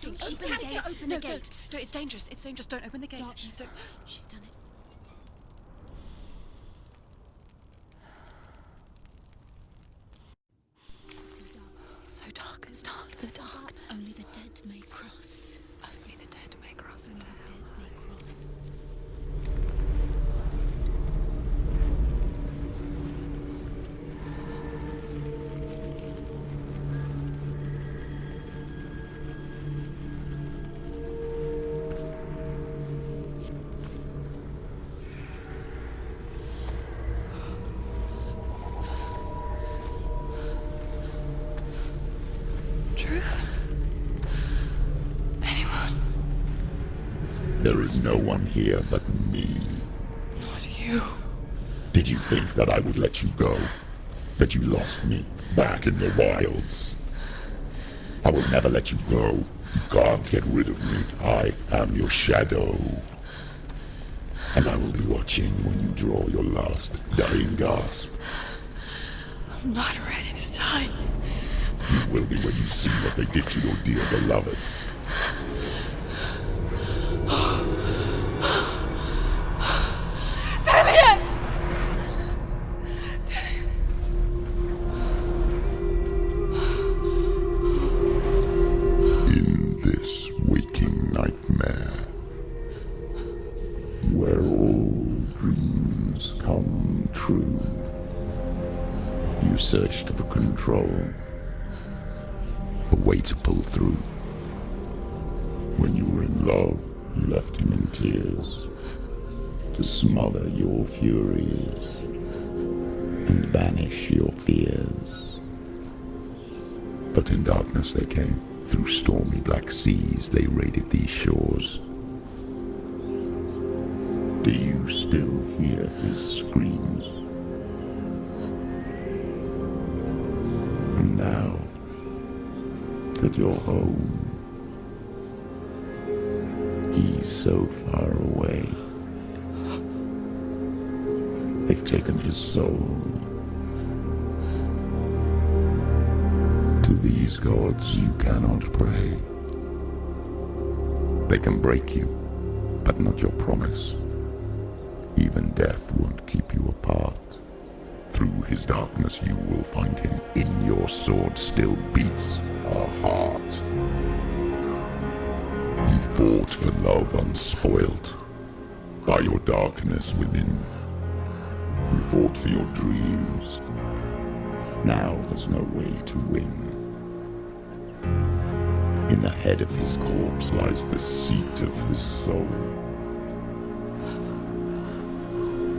Don't open the gate. Open the gate. No, it's dangerous. It's dangerous. Don't open the gate. Don't. She's done it. It's so dark. It's dark. The darkness. Only the dead may cross. Only the dead may cross into hell. There is no one here but me. Not you. Did you think that I would let you go? That you lost me back in the wilds? I will never let you go. You can't get rid of me. I am your shadow. And I will be watching when you draw your last dying gasp. I'm not ready to die. You will be when you see what they did to your dear beloved. In this waking nightmare, where all dreams come true, you searched for control, a way to pull through. When you were in love, you left him in tears, to smother your furies and banish your fears. But in darkness they came, through stormy black seas they raided these shores. Do you still hear his screams? And now that you're home, he's so far away. They've taken his soul. To these gods you cannot pray. They can break you, but not your promise. Even death won't keep you apart. Through his darkness you will find him. In your sword still beats a heart. You fought for love unspoilt by your darkness within. You fought for your dreams. Now there's no way to win. In the head of his corpse lies the seat of his soul.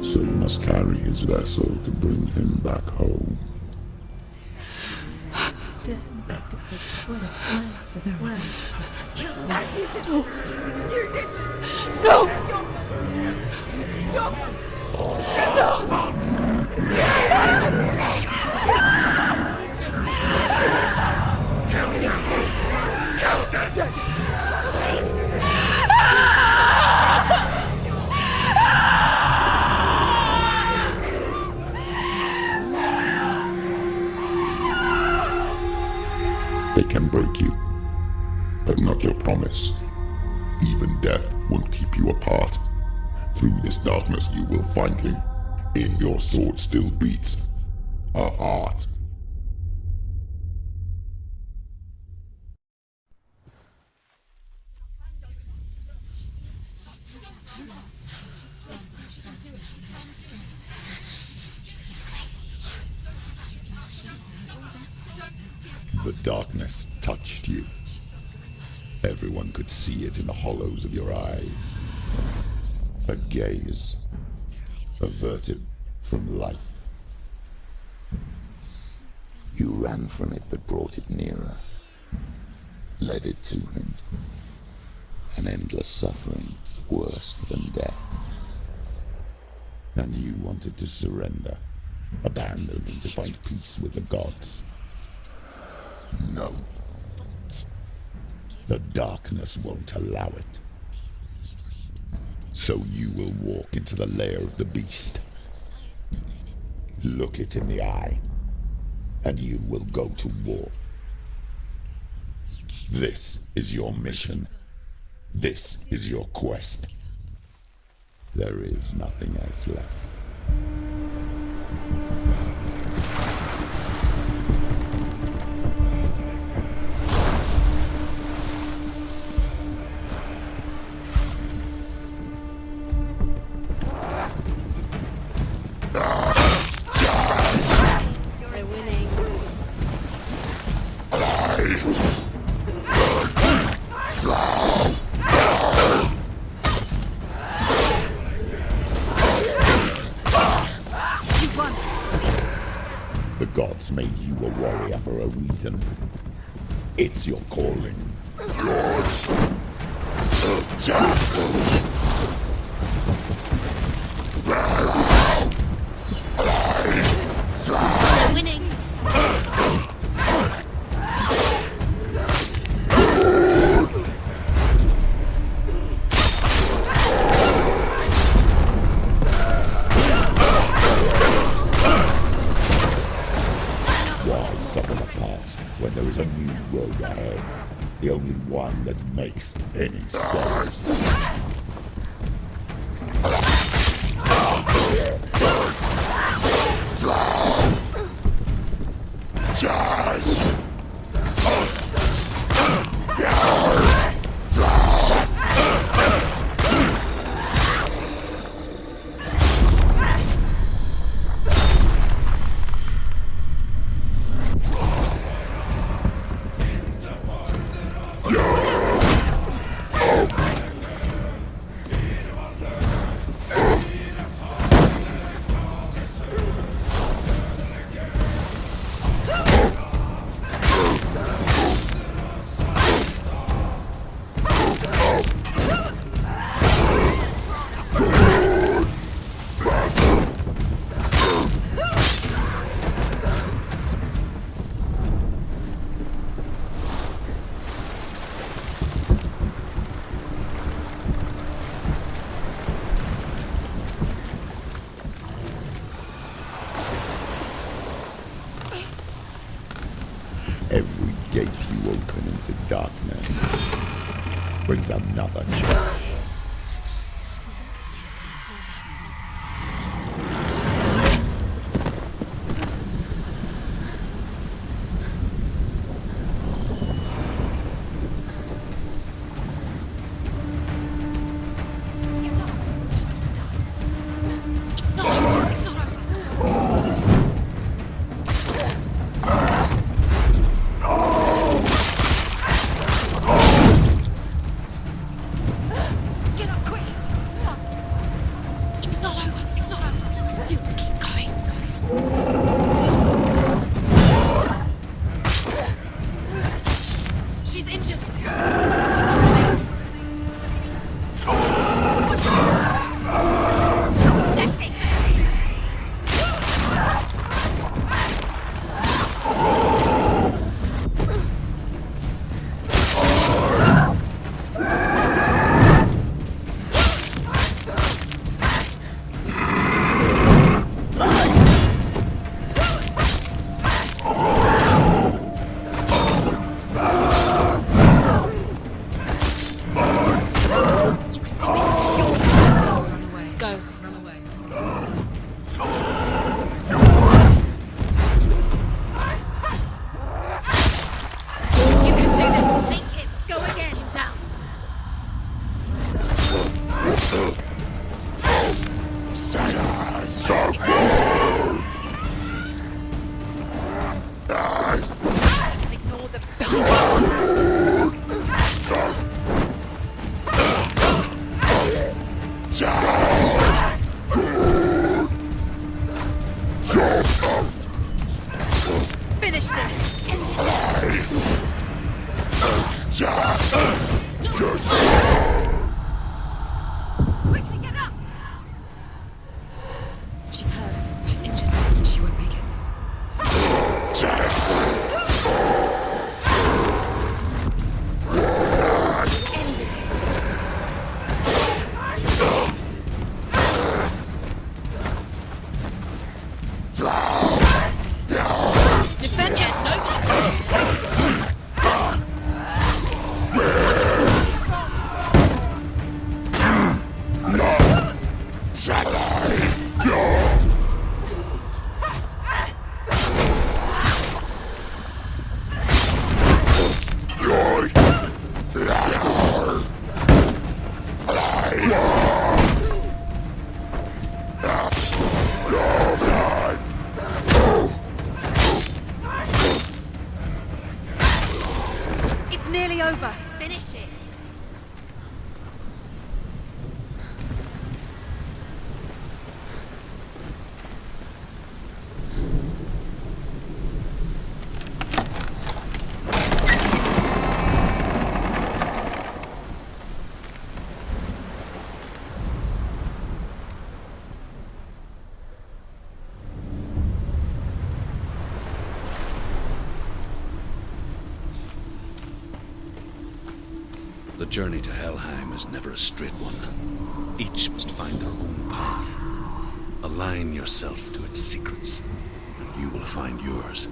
So you must carry his vessel to bring him back home. You did this! No! They can break you, but not your promise. Even death won't keep you apart. Through this darkness you will find him. In your sword still beats a heart. The darkness touched you. Everyone could see it in the hollows of your eyes. A gaze averted from life. You ran from it but brought it nearer, led it to him. An endless suffering, worse than death. And you wanted to surrender, abandon and to find peace with the gods. No. The darkness won't allow it. So you will walk into the lair of the beast. Look it in the eye, and you will go to war. This is your mission. This is your quest. There is nothing else left. They're winning. The gods made you a warrior for a reason. It's your calling. They're winning. Why suffer the past when there is a new road ahead? The only one that makes any sense. Every gate you open into darkness brings another change. It's not over. It's not over. Get up quick. It's not over. It's not over. Dude, keep going. She's injured. That's it. Go. Run away. You can do this. Make him. Go again. Him down. Ignore the Finish this. Quickly get up. She's hurt. She's injured. She won't make it. Ended it. Defend yourself. It's nearly over. Finish it. The journey to Helheim is never a straight one. Each must find their own path. Align yourself to its secrets, and you will find yours.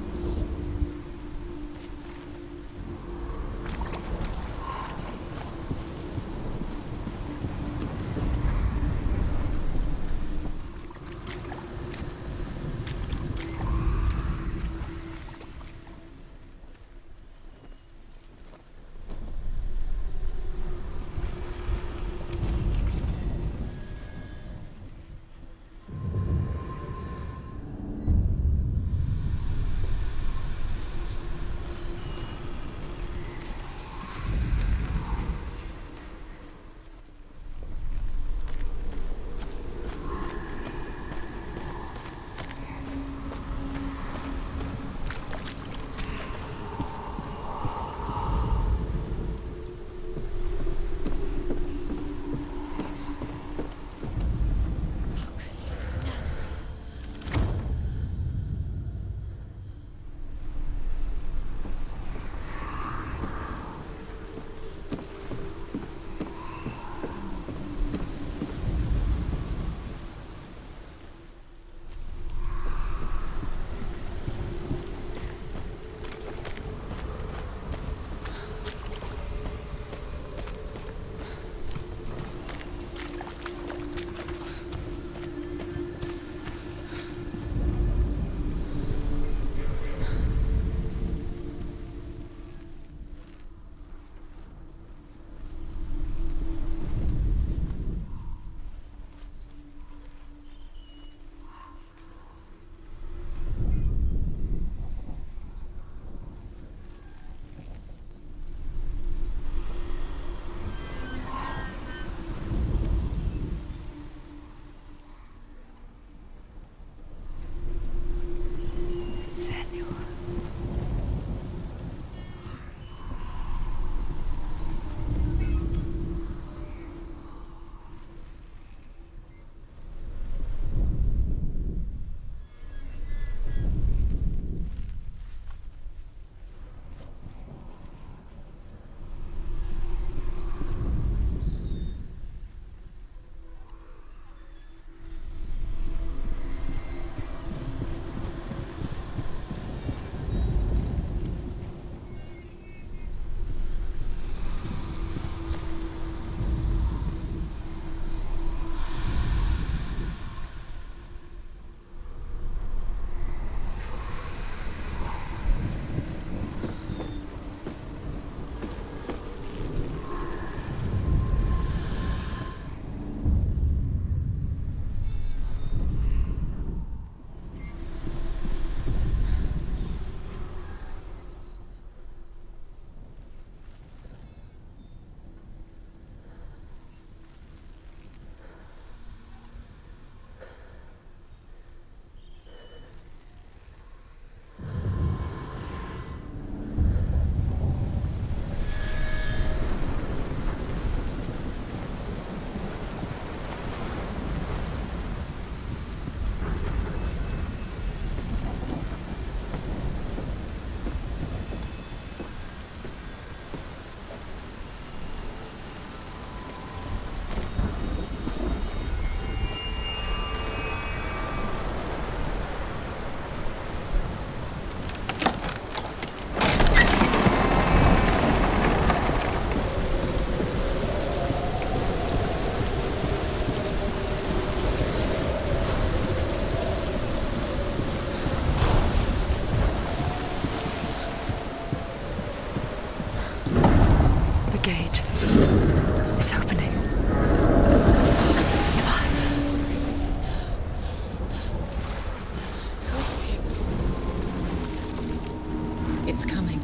It's coming.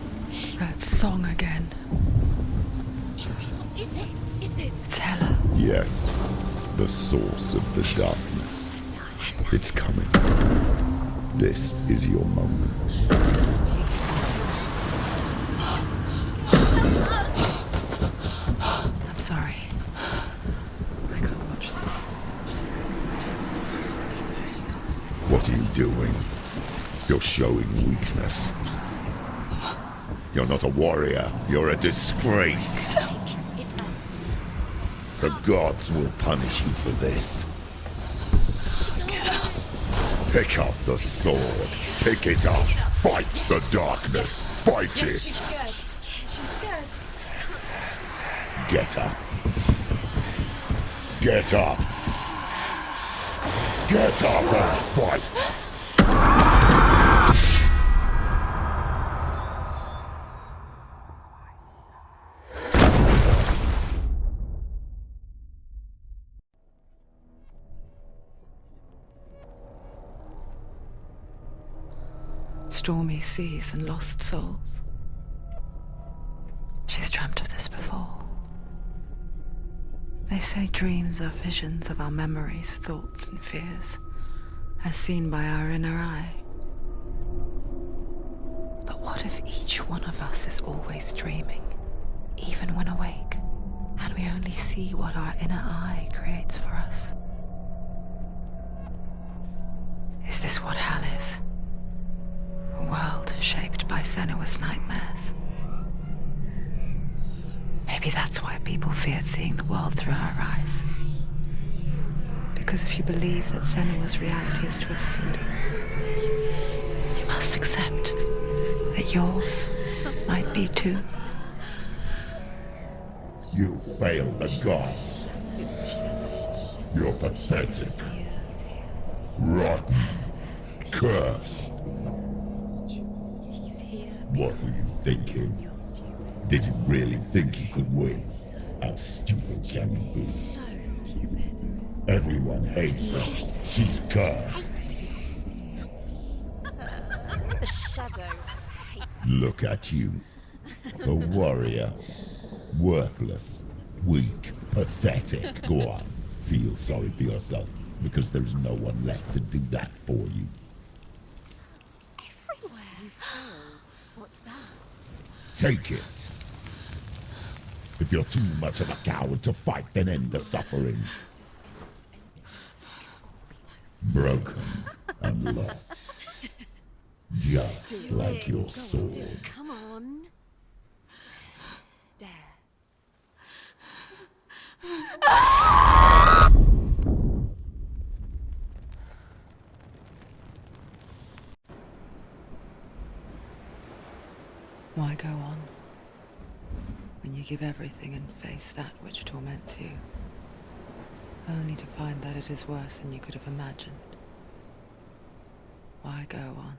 That song again. Yes, the source of the darkness. It's coming. This is your moment. I'm sorry. I can't watch this. What are you doing? You're showing weakness. You're not a warrior. You're a disgrace. The gods will punish you for this. Pick up the sword. Pick it up. Fight the darkness. Fight it. She's scared. Get up. Get up. Get up and fight. Stormy seas and lost souls. She's dreamt of this before. They say dreams are visions of our memories, thoughts and fears, as seen by our inner eye. But what if each one of us is always dreaming, even when awake, and we only see what our inner eye creates for us? Is this what hell is? A world shaped by Senua's nightmares. Maybe that's why people feared seeing the world through her eyes. Because if you believe that Senua's reality is twisted, you must accept that yours might be too. You failed the gods. You're pathetic. Rotten. Cursed. What were you thinking? Did you really think you could win? How stupid can you be? So stupid. Everyone hates her. She's cursed. The shadow. Look at you. A warrior. Worthless. Weak. Pathetic. Go on. Feel sorry for yourself, because there's no one left to do that for you. Everywhere. You failed. What's that? Take it. If you're too much of a coward to fight, then end the suffering. Broken and lost. Just like your sword. Come on. Dare. Why go on when you give everything and face that which torments you, only to find that it is worse than you could have imagined? Why go on?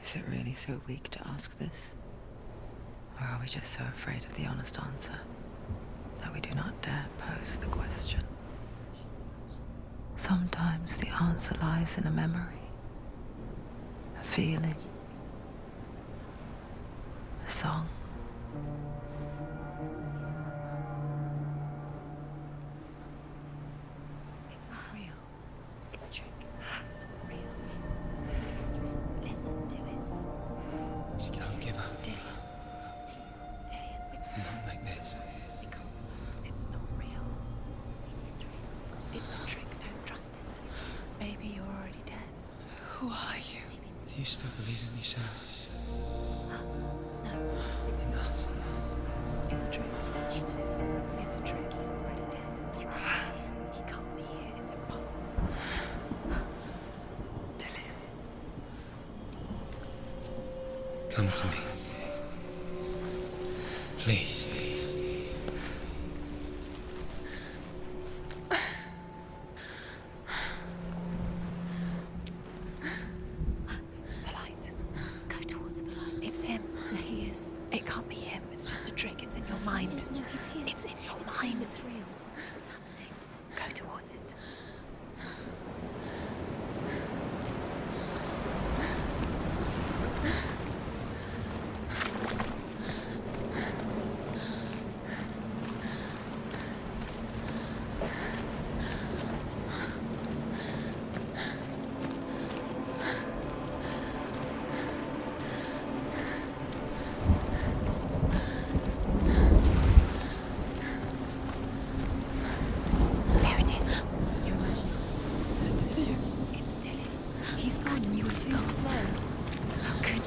Is it really so weak to ask this? Or are we just so afraid of the honest answer that we do not dare pose the question? Sometimes the answer lies in a memory, a feeling, a song. It's not real. It's a trick. It's not real. It's real. Listen to it. Don't give up. Dillian. It's Not like this. It's not real. It is real. It's a trick. Don't trust it. Maybe you're already dead. Who are you? Do you still believe in me, Senua? No, it's not. It's a trick. She knows it's a trick. He's already dead. He can't be here. It's impossible. Dillian. Come to me. Please. The light. Go towards the light. It's him. There he is. It can't be him. It's just a trick. It's in your mind. No, he's here. It's in your mind. It's real. What's happening? Go towards it.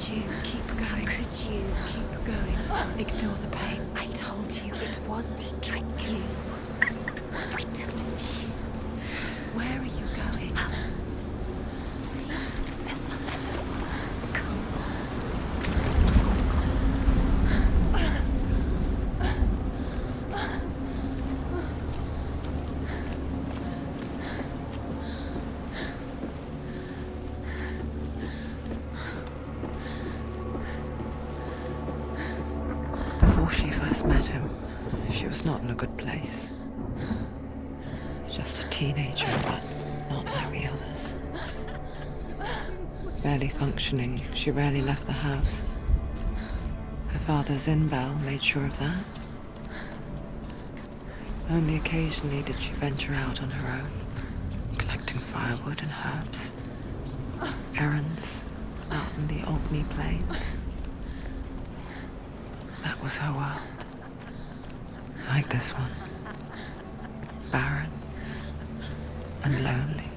you keep going? How could you keep going? Ignore the pain. I told you it was to trick you. I told you. Where are you going? See, There's nothing to follow. come Before she first met him, she was not in a good place. Just a teenager, but not like the others. Barely functioning, she rarely left the house. Her father's in-bell made sure of that. Only occasionally did she venture out on her own, collecting firewood and herbs, errands out in the Orkney plains. That was her world. Like this one. Barren and lonely.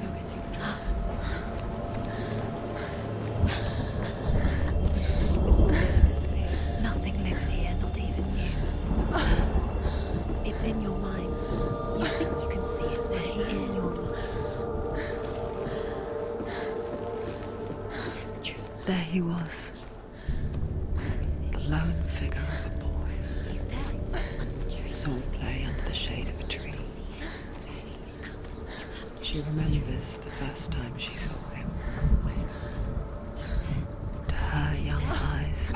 You'll get things straight. It's already disappeared. Nothing lives here, not even you. It's in your mind. You think you can see it, but it's in your mind. That's the truth. There he was. The lone figure of a boy. He's there, under the tree. Saw play under the shade of a tree. See him? She remembers the first time she saw him. To her young eyes,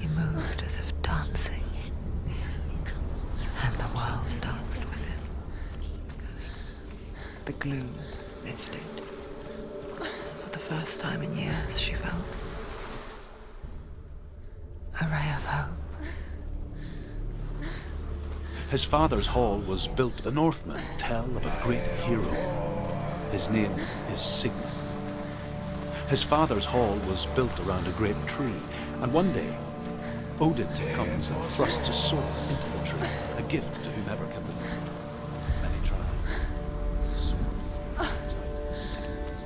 he moved as if dancing, and the world danced with him. The gloom lifted. For the first time in years, she felt a ray of hope. His father's hall was built. The Northmen tell of a great hero. His name is Sigmund. His father's hall was built around a great tree, and one day Odin comes and thrusts a sword into the tree, a gift to whomever can release it. Many try. The sword comes out and Sigmund's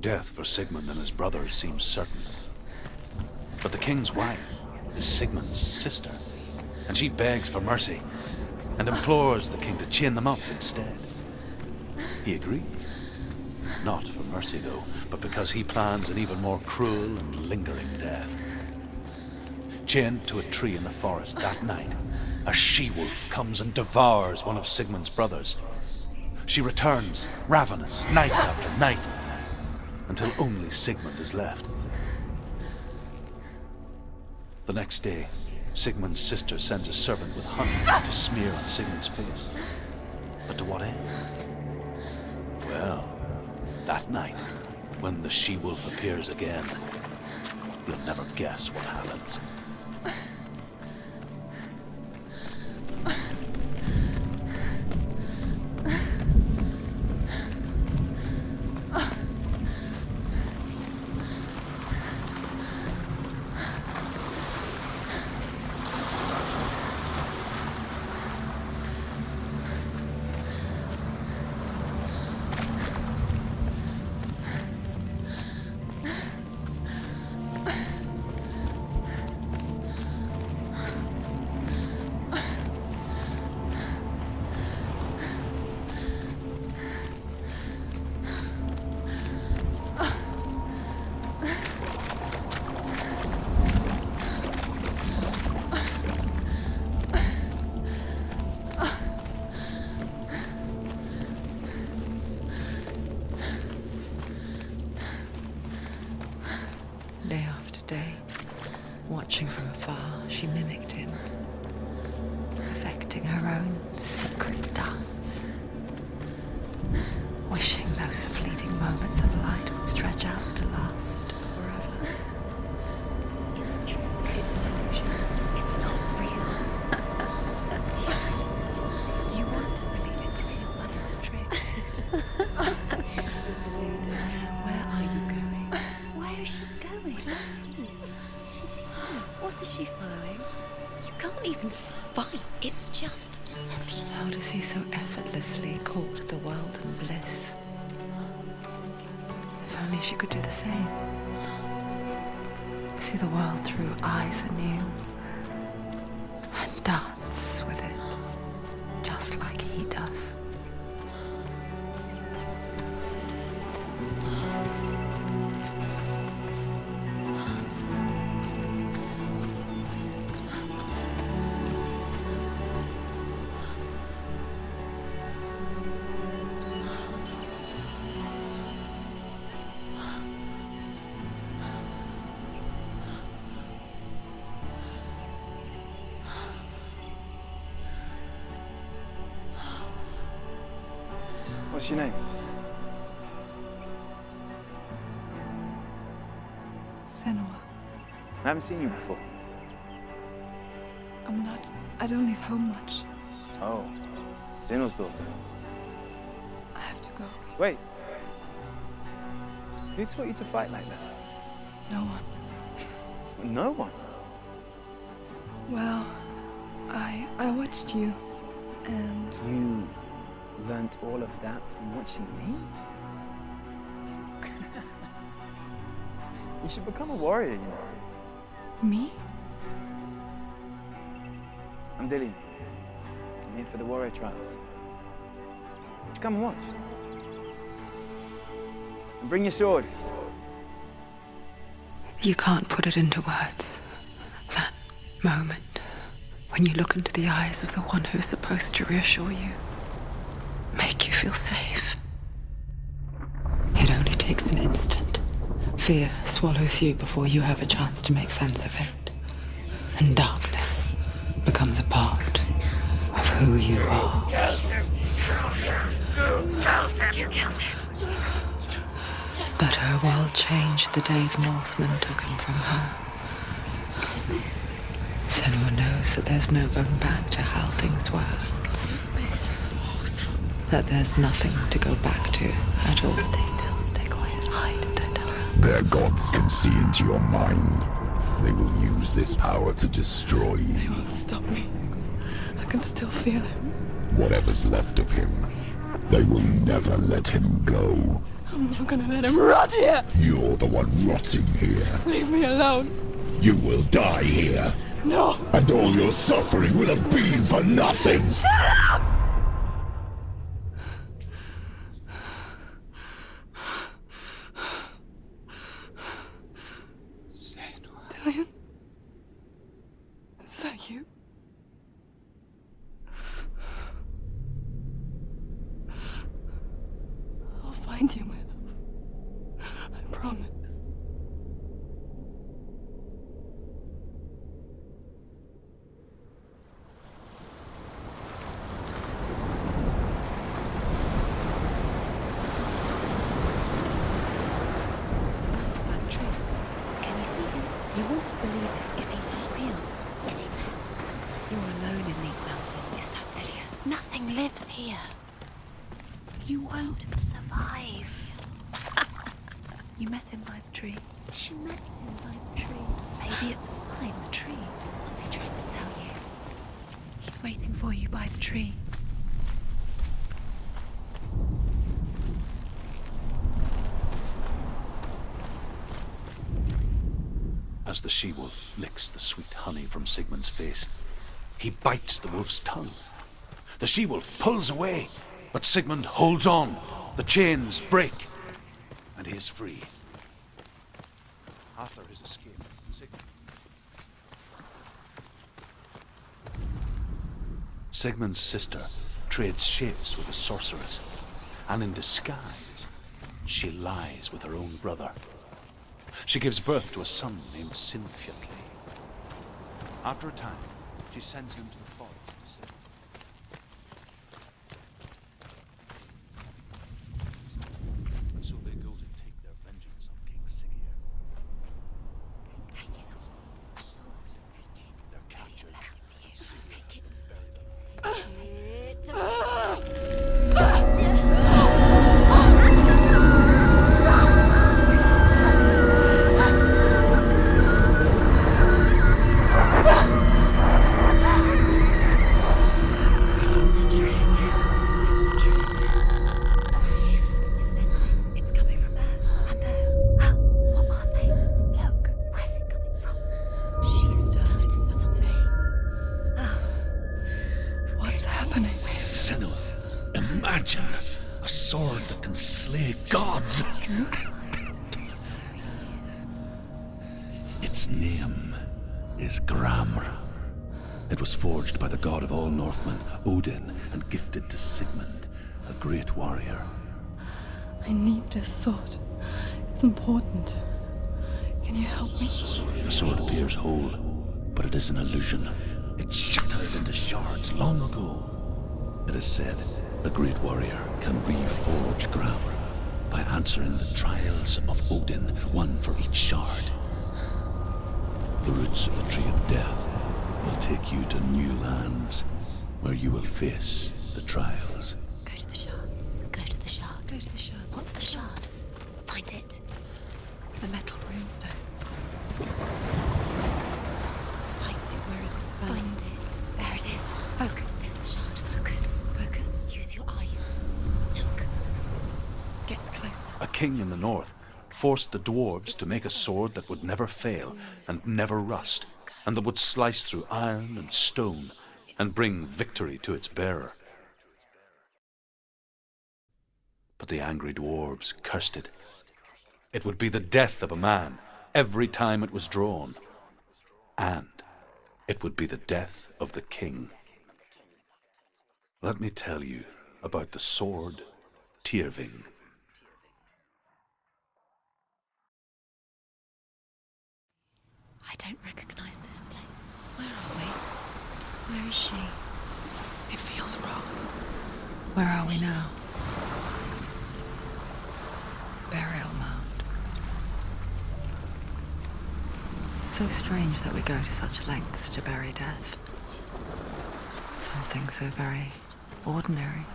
death for Sigmund and his brothers seems certain. But the king's wife is Sigmund's sister, and she begs for mercy and implores the king to chain them up instead. He agrees. Not for mercy, though, but because he plans an even more cruel and lingering death. Chained to a tree in the forest that night, a she-wolf comes and devours one of Sigmund's brothers. She returns, ravenous, night after night, until only Sigmund is left. The next day, Sigmund's sister sends a servant with honey to smear on Sigmund's face. But to what end? Well, that night, when the she-wolf appears again, you'll never guess what happens. Day after day, watching from afar, she mimicked him, perfecting her own secret dance, wishing those fleeting moments of light would stretch out to last forever. What is she following? You can't even fight. It's just deception. How does he so effortlessly court the world and bliss? If only she could do the same. See the world through eyes anew. And dance with it, just like he does. What's your name? Senua. I haven't seen you before. I don't leave home much. Oh, Zenua's daughter. I have to go. Wait. Who taught you to fight like that? No one. No one. Well, I watched you, and You learnt all of that from watching me? You should become a warrior, you know. me? I'm Dillian. I'm here for the warrior trials. Would you come and watch? And bring your sword. You can't put it into words. That moment when you look into the eyes of the one who is supposed to reassure you, make you feel safe. It only takes an instant. Fear swallows you before you have a chance to make sense of it. And darkness becomes a part of who you are. You killed him. But her world changed the day the Northmen took him from her. Senua knows that there's no going back to how things were. That there's nothing to go back to at all. Stay still, stay quiet, hide, don't tell her. Their gods can see into your mind. They will use this power to destroy you. They won't stop me. I can still feel him. Whatever's left of him, they will never let him go. I'm not gonna let him rot here. You're the one rotting here. Leave me alone. You will die here. No. And all your suffering will have been for nothing. Dillian? Is that you? I'll find you, my love. I promise. Can you see him? You want to believe it. Is he real? Is he there? You're alone in these mountains. Is that Delia? Nothing lives here. You won't survive. You met him by the tree. She met him by the tree. Maybe it's a sign, the tree. What's he trying to tell you? He's waiting for you by the tree. As the she-wolf licks the sweet honey from Sigmund's face, he bites the wolf's tongue. The she-wolf pulls away, but Sigmund holds on. The chains break, and he is free. After his escape, Sigmund's sister trades shapes with a sorceress, and in disguise, she lies with her own brother. She gives birth to a son named Sinfjotli. After a time, she sends him to the forest to sit. And so they go to take their vengeance on King Siggeir. Take it. A sword. Take it. They're captured. Let it be you. Take it. imagine a sword that can slay gods. Its name is Gramr. It was forged by the god of all Northmen, Odin, and gifted to Sigmund, a great warrior. I need this sword. It's important. Can you help me? The sword appears whole, but it is an illusion. It shattered into shards long ago. It is said a great warrior can reforge Gramr by answering the trials of Odin, one for each shard. The roots of the Tree of Death will take you to new lands where you will face the trials. Go to the shards. Go to the shard. Go to the shards. What's the shard? Find it. It's the metal runestones. Find it. Where is it? Find it. There it is. Focus. There's the shard. Focus. Focus. Use your eyes. Look. Get closer. A king in the north forced the dwarves to make a sword that would never fail and never rust, and that would slice through iron and stone and bring victory to its bearer. But the angry dwarves cursed it. It would be the death of a man every time it was drawn, and it would be the death of the king. Let me tell you about the sword Tyrving. I don't recognize this place. Where are we? Where is she? It feels wrong. Where are we now? Burial mound. So strange that we go to such lengths to bury death. Something so very ordinary,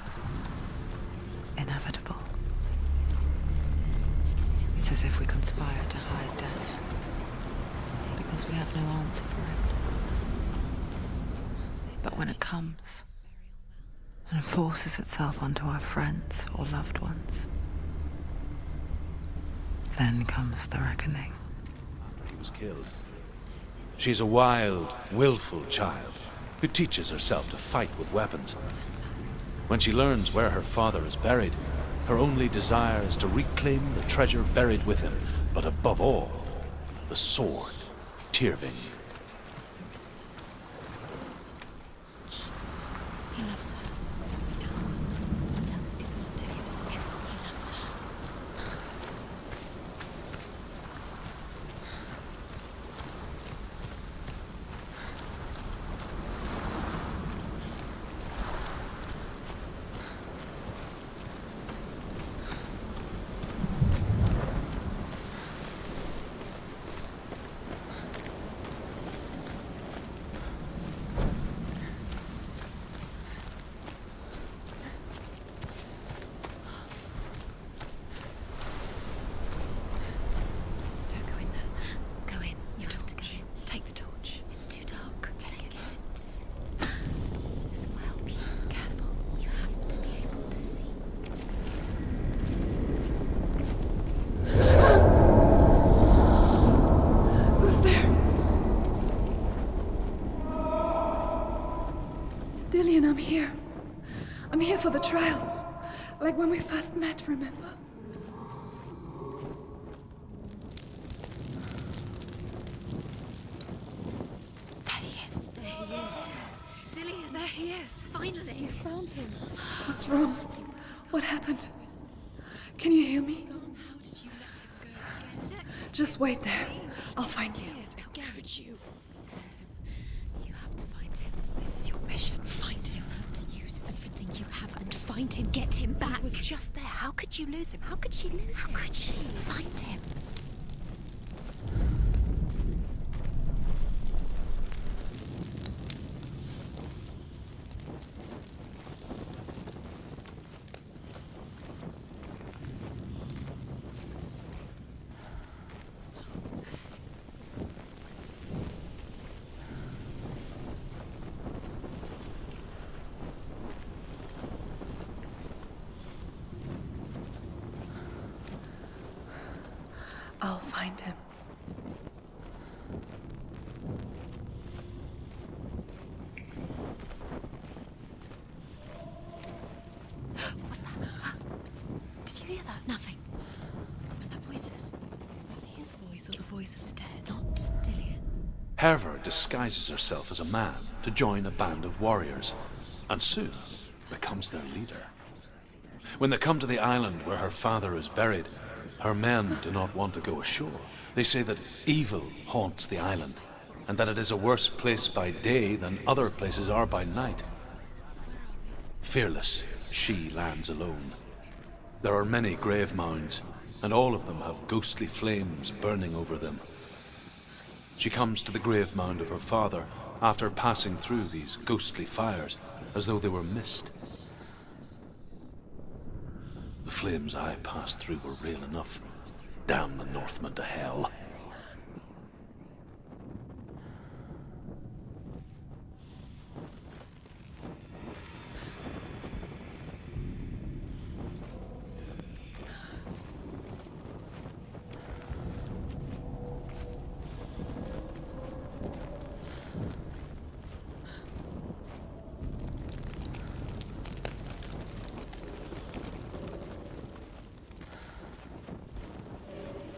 inevitable. It's as if we conspire to hide death, because we have no answer for it. But when it comes and forces itself onto our friends or loved ones, then comes the reckoning. He was killed. She's a wild, willful child who teaches herself to fight with weapons. When she learns where her father is buried, her only desire is to reclaim the treasure buried with him, but above all, the sword, Tyrving. He loves her. He doesn't. It's not Dillian. He loves her. Don't go in there. Go in. You have to go in. Take the torch. It's too dark. Take it. This will help you. Careful. You have to be able to see. Who's there? Dillian, I'm here. I'm here for the trials. Like when we first met, remember? There he is. There he is. Dillian. There he is. Finally. Found him. What's wrong? What happened? Can you hear me? How did you let him go? Just wait there. I'll find you. How could you? You have to find him. This is your mission. Find him. You have to use everything you have and find him. Get him back. He was just there. How could you lose him? How could she lose him? How could she? Find him. I'll find him. Hervor disguises herself as a man to join a band of warriors, and soon becomes their leader. When they come to the island where her father is buried, her men do not want to go ashore. They say that evil haunts the island, and that it is a worse place by day than other places are by night. Fearless, she lands alone. There are many grave mounds, and all of them have ghostly flames burning over them. She comes to the grave mound of her father after passing through these ghostly fires, as though they were mist. The flames I passed through were real enough. Damn the Northmen to hell.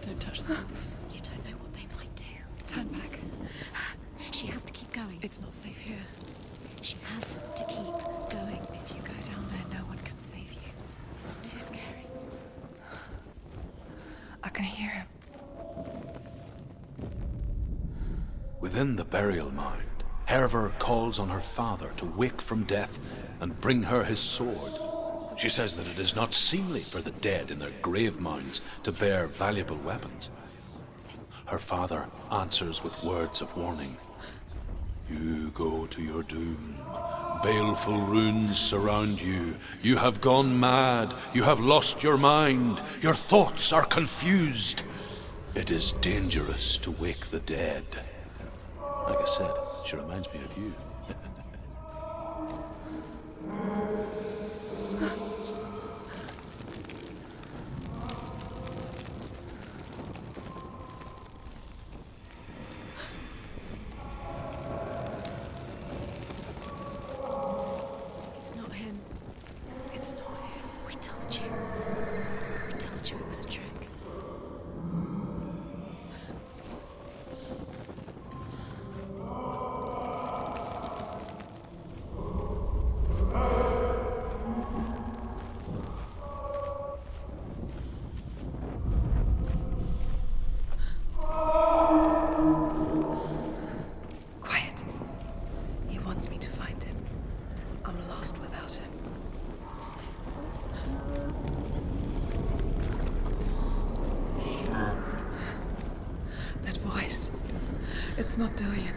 Don't touch those. You don't know what they might do. Turn back. She has to keep going. It's not safe here. She has to keep going. If you go down there, no one can save you. It's too scary. I can hear him. Within the burial mound, Hervor calls on her father to wake from death and bring her his sword. She says that it is not seemly for the dead in their grave mounds to bear valuable weapons. Her father answers with words of warning. You go to your doom. Baleful runes surround you. You have gone mad. You have lost your mind. Your thoughts are confused. It is dangerous to wake the dead. Like I said, she reminds me of you. It's not him. It's not him. We told you. We told you it was a trick. Quiet. He wants me to find him. I'm lost without him. That voice. It's not Dillian.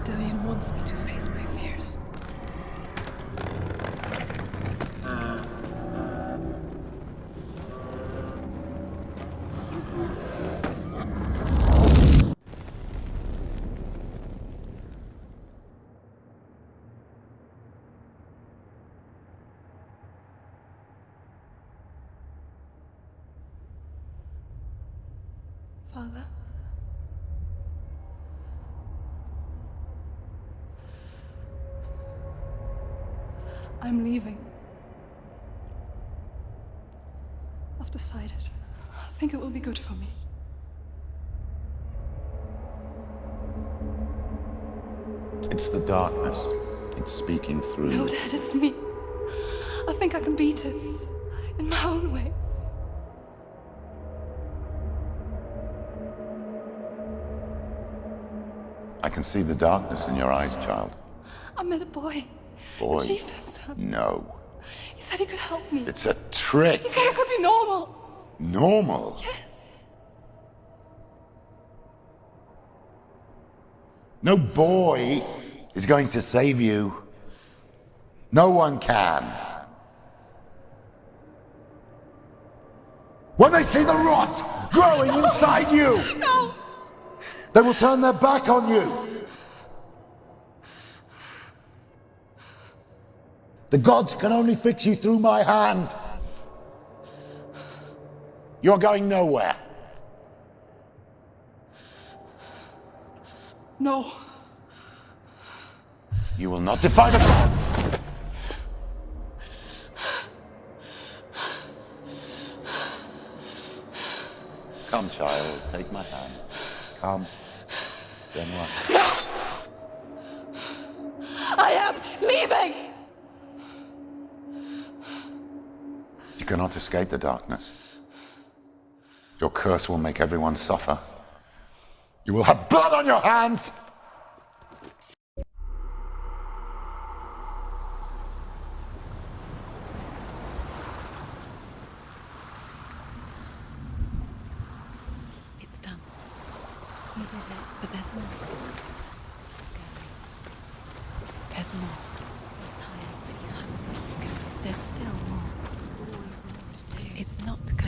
Dillian wants me to face my fears. Father? I'm leaving. I've decided. I think it will be good for me. It's the darkness. It's speaking through. No, Dad, it's me. I think I can beat it. In my own way. I can see the darkness in your eyes, child. I met a boy. Boy. The chieftain's son. No. He said he could help me. It's a trick. He said I could be normal. Normal? Yes. No boy is going to save you. No one can. When they see the rot growing inside you, No! they will turn their back on you. The gods can only fix you through my hand. You're going nowhere. No. You will not defy the gods! Come, child, take my hand. Come. Senua. I am leaving! You cannot escape the darkness. Your curse will make everyone suffer. You will have blood on your hands! It's done. You did it, but there's more. There's more. You're tired, but you have to keep going. There's still more. There's always more to do. It's not going.